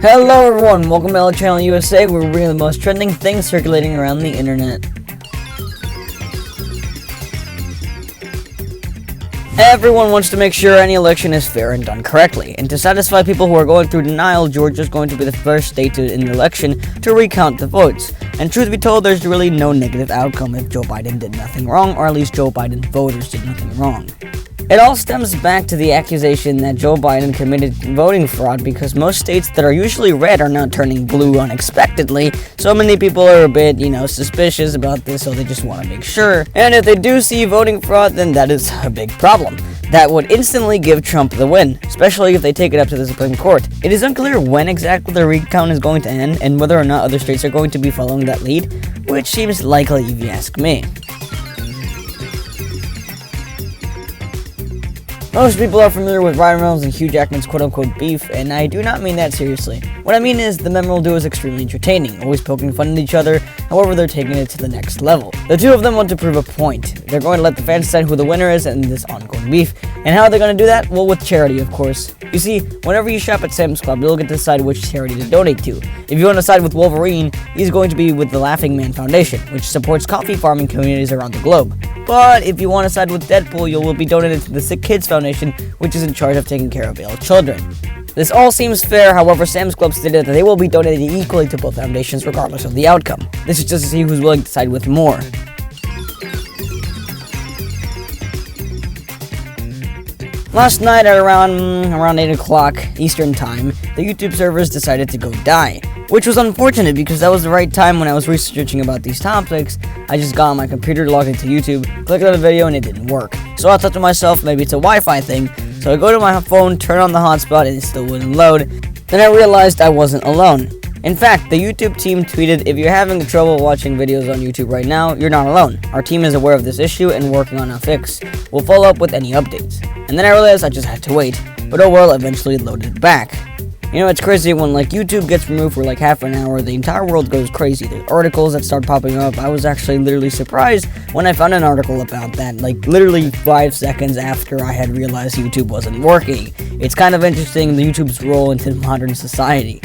Hello everyone, welcome to our channel USA, where we're bringing the most trending things circulating around the internet. Everyone wants to make sure any election is fair and done correctly, and to satisfy people who are going through denial, Georgia is going to be the first state in the election to recount the votes. And truth be told, there's really no negative outcome if Joe Biden did nothing wrong, or at least Joe Biden voters did nothing wrong. It all stems back to the accusation that Joe Biden committed voting fraud because most states that are usually red are now turning blue unexpectedly. So many people are a bit, suspicious about this, so they just want to make sure. And if they do see voting fraud, then that is a big problem. That would instantly give Trump the win, especially if they take it up to the Supreme Court. It is unclear when exactly the recount is going to end and whether or not other states are going to be following that lead, which seems likely if you ask me. Most people are familiar with Ryan Reynolds and Hugh Jackman's quote-unquote beef, and I do not mean that seriously. What I mean is, the memorable duo is extremely entertaining, always poking fun at each other, however they're taking it to the next level. The two of them want to prove a point. They're going to let the fans decide who the winner is in this ongoing beef. And how are they going to do that? Well, with charity, of course. You see, whenever you shop at Sam's Club, you'll get to decide which charity to donate to. If you want to side with Wolverine, he's going to be with the Laughing Man Foundation, which supports coffee farming communities around the globe. But if you want to side with Deadpool, you will be donated to the Sick Kids Foundation, which is in charge of taking care of ill children. This all seems fair, however, Sam's Club stated that they will be donating equally to both foundations regardless of the outcome. This is just to see who's willing to side with more. Last night at around 8 o'clock Eastern Time, the YouTube servers decided to go die, which was unfortunate because that was the right time when I was researching about these topics. I just got on my computer, logged into YouTube, clicked on the video, and it didn't work. So I thought to myself, maybe it's a Wi-Fi thing. So I go to my phone, turn on the hotspot, and it still wouldn't load. Then I realized I wasn't alone. In fact, the YouTube team tweeted, "If you're having trouble watching videos on YouTube right now, you're not alone. Our team is aware of this issue and working on a fix. We'll follow up with any updates." And then I realized I just had to wait. But oh well, eventually it loaded back. It's crazy when YouTube gets removed for half an hour, the entire world goes crazy. There's articles that start popping up. I was actually literally surprised when I found an article about that, literally 5 seconds after I had realized YouTube wasn't working. It's kind of interesting, the YouTube's role into modern society.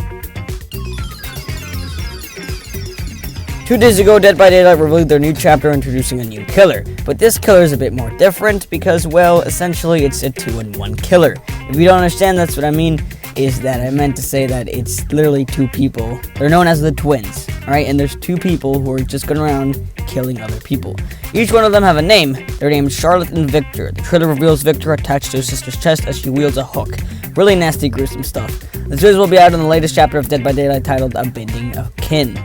2 days ago, Dead by Daylight revealed their new chapter introducing a new killer. But this killer is a bit more different because, well, essentially it's a 2-in-1 killer. If you don't understand, that's what I mean, is that I meant to say that it's literally 2 people. They're known as the twins, alright? And there's 2 people who are just going around killing other people. Each one of them have a name. They're named Charlotte and Victor. The trailer reveals Victor attached to his sister's chest as she wields a hook. Really nasty, gruesome stuff. The series will be out in the latest chapter of Dead by Daylight titled Unveiling of Kin.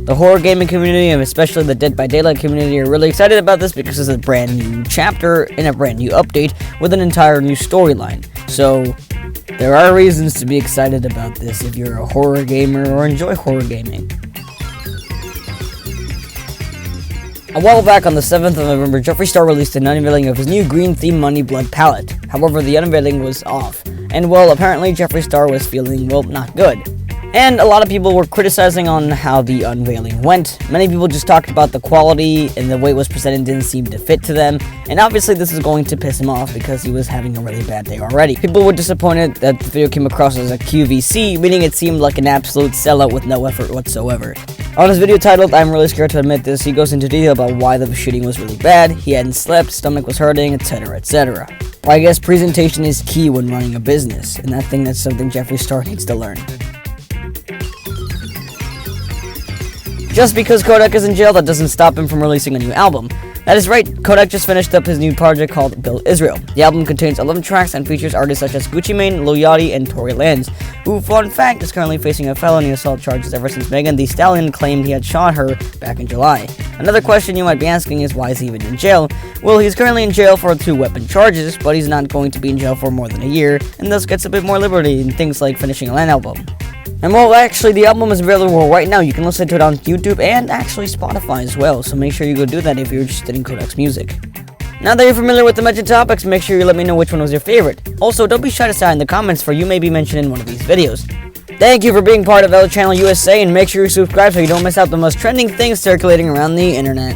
The horror gaming community, and especially the Dead by Daylight community, are really excited about this because it's a brand new chapter and a brand new update with an entire new storyline. So, there are reasons to be excited about this if you're a horror gamer or enjoy horror gaming. A while back on the 7th of November, Jeffree Star released an unveiling of his new green theme Money Blood palette. However, the unveiling was off. And well, apparently Jeffree Star was feeling, not good. And a lot of people were criticizing on how the unveiling went. Many people just talked about the quality and the way it was presented didn't seem to fit to them. And obviously this is going to piss him off because he was having a really bad day already. People were disappointed that the video came across as a QVC, meaning it seemed like an absolute sellout with no effort whatsoever. On his video titled "I'm really scared to admit this," he goes into detail about why the shooting was really bad, he hadn't slept, stomach was hurting, etc, etc. Well, I guess presentation is key when running a business, and that's something Jeffree Star needs to learn. Just because Kodak is in jail, that doesn't stop him from releasing a new album. That is right, Kodak just finished up his new project called Build Israel. The album contains 11 tracks and features artists such as Gucci Mane, Lil Yachty, and Tory Lanez, who, fun fact, is currently facing a felony assault charges ever since Megan Thee Stallion claimed he had shot her back in July. Another question you might be asking is, why is he even in jail? Well, he's currently in jail for 2 weapon charges, but he's not going to be in jail for more than a year, and thus gets a bit more liberty in things like finishing an album. And well, actually, the album is available right now. You can listen to it on YouTube and actually Spotify as well, so make sure you go do that if you're interested in Kodak's music. Now that you're familiar with the mentioned topics, make sure you let me know which one was your favorite. Also, don't be shy to say in the comments, for you may be mentioned in one of these videos. Thank you for being part of our channel USA, and make sure you subscribe so you don't miss out the most trending things circulating around the internet.